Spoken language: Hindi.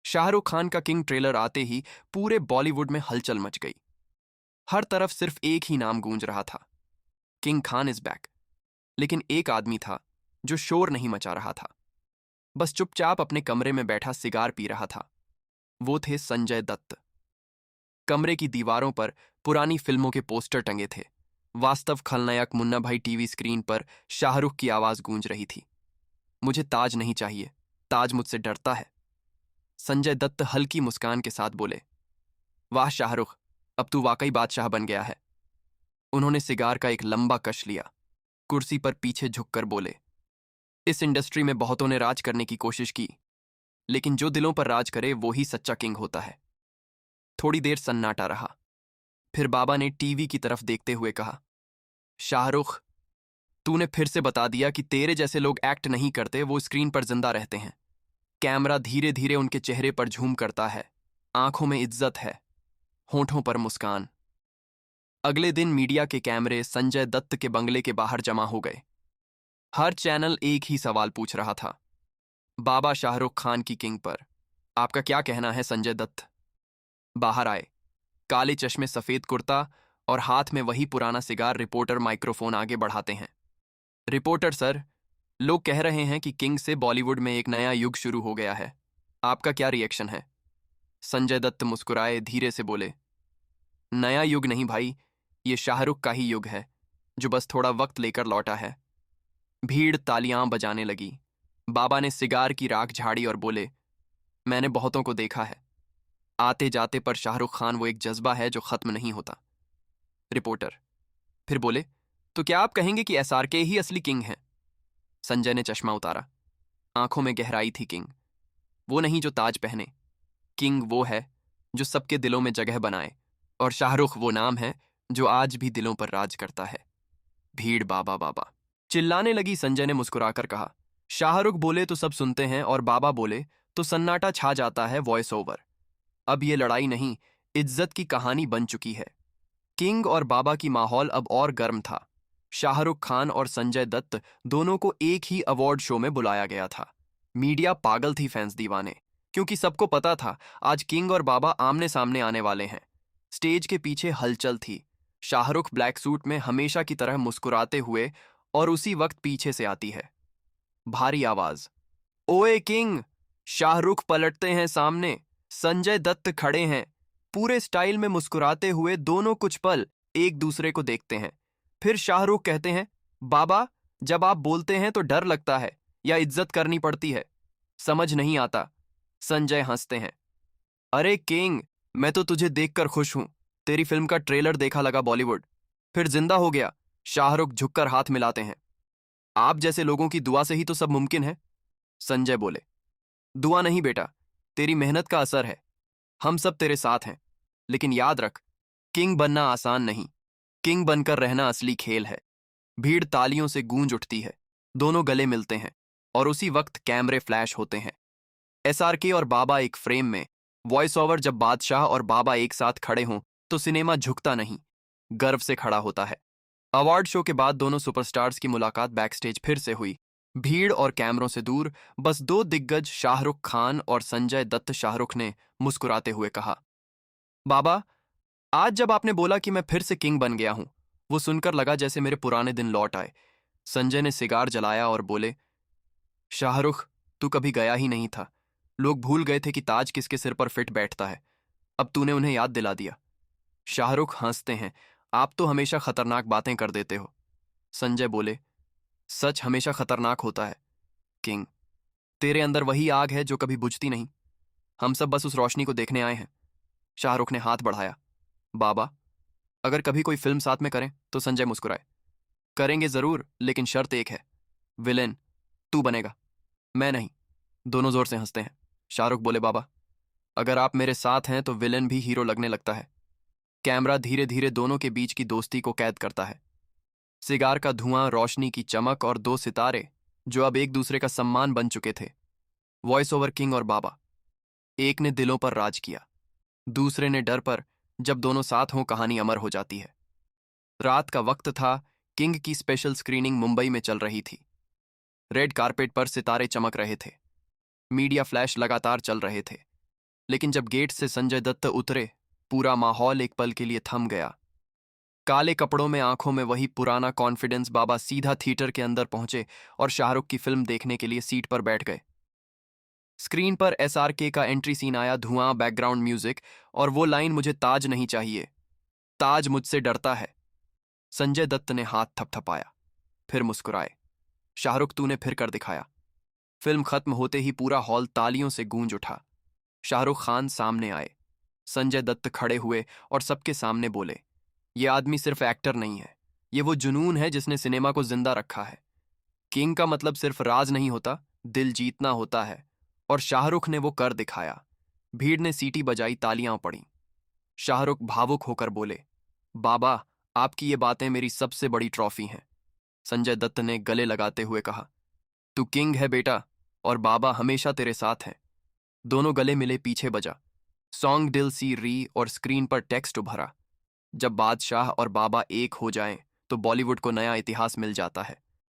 शाहरुख खान का किंग ट्रेलर आते ही पूरे बॉलीवुड में हलचल मच गई। हर तरफ सिर्फ एक ही नाम गूंज रहा था, किंग खान इज बैक। लेकिन एक आदमी था जो शोर नहीं मचा रहा था, बस चुपचाप अपने कमरे में बैठा सिगार पी रहा था। वो थे संजय दत्त। कमरे की दीवारों पर पुरानी फिल्मों के पोस्टर टंगे थे। वास्तव खलनायक मुन्ना भाई टीवी स्क्रीन पर शाहरुख की आवाज गूंज रही थी, मुझे ताज नहीं चाहिए, ताज मुझसे डरता है। संजय दत्त हल्की मुस्कान के साथ बोले, वाह शाहरुख, अब तू वाकई बादशाह बन गया है। उन्होंने सिगार का एक लंबा कश लिया, कुर्सी पर पीछे झुककर बोले, इस इंडस्ट्री में बहुतों ने राज करने की कोशिश की, लेकिन जो दिलों पर राज करे वो ही सच्चा किंग होता है। थोड़ी देर सन्नाटा रहा, फिर बाबा ने टीवी की तरफ देखते हुए कहा, शाहरुख, तूने फिर से बता दिया कि तेरे जैसे लोग एक्ट नहीं करते, वो स्क्रीन पर जिंदा रहते हैं। कैमरा धीरे धीरे उनके चेहरे पर झूम करता है, आंखों में इज्जत है, होठों पर मुस्कान। अगले दिन मीडिया के कैमरे संजय दत्त के बंगले के बाहर जमा हो गए। हर चैनल एक ही सवाल पूछ रहा था, बाबा शाहरुख खान की किंग पर आपका क्या कहना है संजय दत्त? बाहर आए, काले चश्मे, सफेद कुर्ता और हाथ में वही पुराना सिगार। रिपोर्टर माइक्रोफोन आगे बढ़ाते हैं। रिपोर्टर सर, लोग कह रहे हैं कि किंग से बॉलीवुड में एक नया युग शुरू हो गया है, आपका क्या रिएक्शन है? संजय दत्त मुस्कुराए, धीरे से बोले, नया युग नहीं भाई, ये शाहरुख का ही युग है, जो बस थोड़ा वक्त लेकर लौटा है। भीड़ तालियां बजाने लगी। बाबा ने सिगार की राख झाड़ी और बोले, मैंने बहुतों को देखा है, आते जाते, पर शाहरुख खान वो एक जज्बा है जो खत्म नहीं होता। रिपोर्टर फिर बोले, तो क्या आप कहेंगे कि एसआरके ही असली किंग है? संजय ने चश्मा उतारा, आंखों में गहराई थी। किंग वो नहीं जो ताज पहने, किंग वो है जो सबके दिलों में जगह बनाए, और शाहरुख वो नाम है जो आज भी दिलों पर राज करता है। भीड़ बाबा बाबा चिल्लाने लगी। संजय ने मुस्कुराकर कहा, शाहरुख बोले तो सब सुनते हैं, और बाबा बोले तो सन्नाटा छा जाता है। Voice over. अब ये लड़ाई नहीं, इज्जत की कहानी बन चुकी है। किंग और बाबा की माहौल अब और गर्म था। शाहरुख खान और संजय दत्त दोनों को एक ही अवार्ड शो में बुलाया गया था। मीडिया पागल थी, फैंस दीवाने, क्योंकि सबको पता था आज किंग और बाबा आमने सामने आने वाले हैं। स्टेज के पीछे हलचल थी। शाहरुख ब्लैक सूट में हमेशा की तरह मुस्कुराते हुए, और उसी वक्त पीछे से आती है भारी आवाज, ओए किंग! शाहरुख पलटते हैं सामने, संजय दत्त खड़े हैं। पूरे स्टाइल में मुस्कुराते हुए दोनों कुछ पल एक दूसरे को देखते हैं। फिर शाहरुख कहते हैं, बाबा, जब आप बोलते हैं तो डर लगता है या इज्जत करनी पड़ती है, समझ नहीं आता। संजय हंसते हैं, अरे किंग, मैं तो तुझे देखकर खुश हूं। तेरी फिल्म का ट्रेलर देखा लगा बॉलीवुड फिर जिंदा हो गया। शाहरुख झुककर हाथ मिलाते हैं, आप जैसे लोगों की दुआ से ही तो सब मुमकिन है। संजय बोले, दुआ नहीं बेटा, तेरी मेहनत का असर है। हम सब तेरे साथ हैं, लेकिन याद रख, किंग बनना आसान नहीं, किंग बनकर रहना असली खेल है। भीड़ तालियों से गूंज उठती है। दोनों गले मिलते हैं, और उसी वक्त कैमरे फ्लैश होते हैं। एसआरके और बाबा एक फ्रेम में। वॉइस ओवर, जब बादशाह और बाबा एक साथ खड़े हों तो सिनेमा झुकता नहीं, गर्व से खड़ा होता है। अवार्ड शो के बाद दोनों सुपरस्टार्स की मुलाकात बैकस्टेज फिर से हुई। भीड़ और कैमरों से दूर बस दो दिग्गज, शाहरुख खान और संजय दत्त। शाहरुख ने मुस्कुराते हुए कहा, बाबा, आज जब आपने बोला कि मैं फिर से किंग बन गया हूं, वो सुनकर लगा जैसे मेरे पुराने दिन लौट आए। संजय ने सिगार जलाया और बोले, शाहरुख, तू कभी गया ही नहीं था। लोग भूल गए थे कि ताज किसके सिर पर फिट बैठता है। अब तूने उन्हें याद दिला दिया। शाहरुख हंसते हैं, आप तो हमेशा खतरनाक बातें कर देते हो। संजय बोले, सच हमेशा खतरनाक होता है किंग। तेरे अंदर वही आग है जो कभी बुझती नहीं। हम सब बस उस रोशनी को देखने आए हैं। शाहरुख ने हाथ बढ़ाया, बाबा, अगर कभी कोई फिल्म साथ में करें तो? संजय मुस्कुराए, करेंगे जरूर, लेकिन शर्त एक है, विलेन तू बनेगा, मैं नहीं। दोनों जोर से हंसते हैं। शाहरुख बोले, बाबा, अगर आप मेरे साथ हैं तो विलेन भी हीरो लगने लगता है। कैमरा धीरे धीरे दोनों के बीच की दोस्ती को कैद करता है। सिगार का धुआं, रोशनी की चमक, और दो सितारे जो अब एक दूसरे का सम्मान बन चुके थे। वॉइस ओवर, किंग और बाबा। एक ने दिलों पर राज किया, दूसरे ने डर पर। जब दोनों साथ हों, कहानी अमर हो जाती है। रात का वक्त था। किंग की स्पेशल स्क्रीनिंग मुंबई में चल रही थी। रेड कारपेट पर सितारे चमक रहे थे। मीडिया फ्लैश लगातार चल रहे थे। लेकिन जब गेट से संजय दत्त उतरे, पूरा माहौल एक पल के लिए थम गया। काले कपड़ों में, आंखों में वही पुराना कॉन्फिडेंस। बाबा सीधा थिएटर के अंदर पहुंचे और शाहरुख की फिल्म देखने के लिए सीट पर बैठ गए। स्क्रीन पर SRK का एंट्री सीन आया, धुआं, बैकग्राउंड म्यूजिक और वो लाइन, मुझे ताज नहीं चाहिए, ताज मुझसे डरता है। संजय दत्त ने हाथ थपथपाया, फिर मुस्कुराए। शाहरुख, तूने फिर कर दिखाया। फिल्म खत्म होते ही पूरा हॉल तालियों से गूंज उठा। शाहरुख खान सामने आए। संजय दत्त खड़े हुए और सबके सामने बोले, ये आदमी सिर्फ एक्टर नहीं है, ये वो जुनून है जिसने सिनेमा को जिंदा रखा है। किंग का मतलब सिर्फ राज नहीं होता, दिल जीतना होता है। और शाहरुख ने वो कर दिखाया। भीड़ ने सीटी बजाई, तालियां पड़ी। शाहरुख भावुक होकर बोले, बाबा, आपकी ये बातें मेरी सबसे बड़ी ट्रॉफी हैं। संजय दत्त ने गले लगाते हुए कहा, तू किंग है बेटा, और बाबा हमेशा तेरे साथ हैं। दोनों गले मिले, पीछे बजा सॉन्ग दिल सी री और स्क्रीन पर टेक्स्ट उभरा, जब बादशाह और बाबा एक हो जाएं तो बॉलीवुड को नया इतिहास मिल जाता है।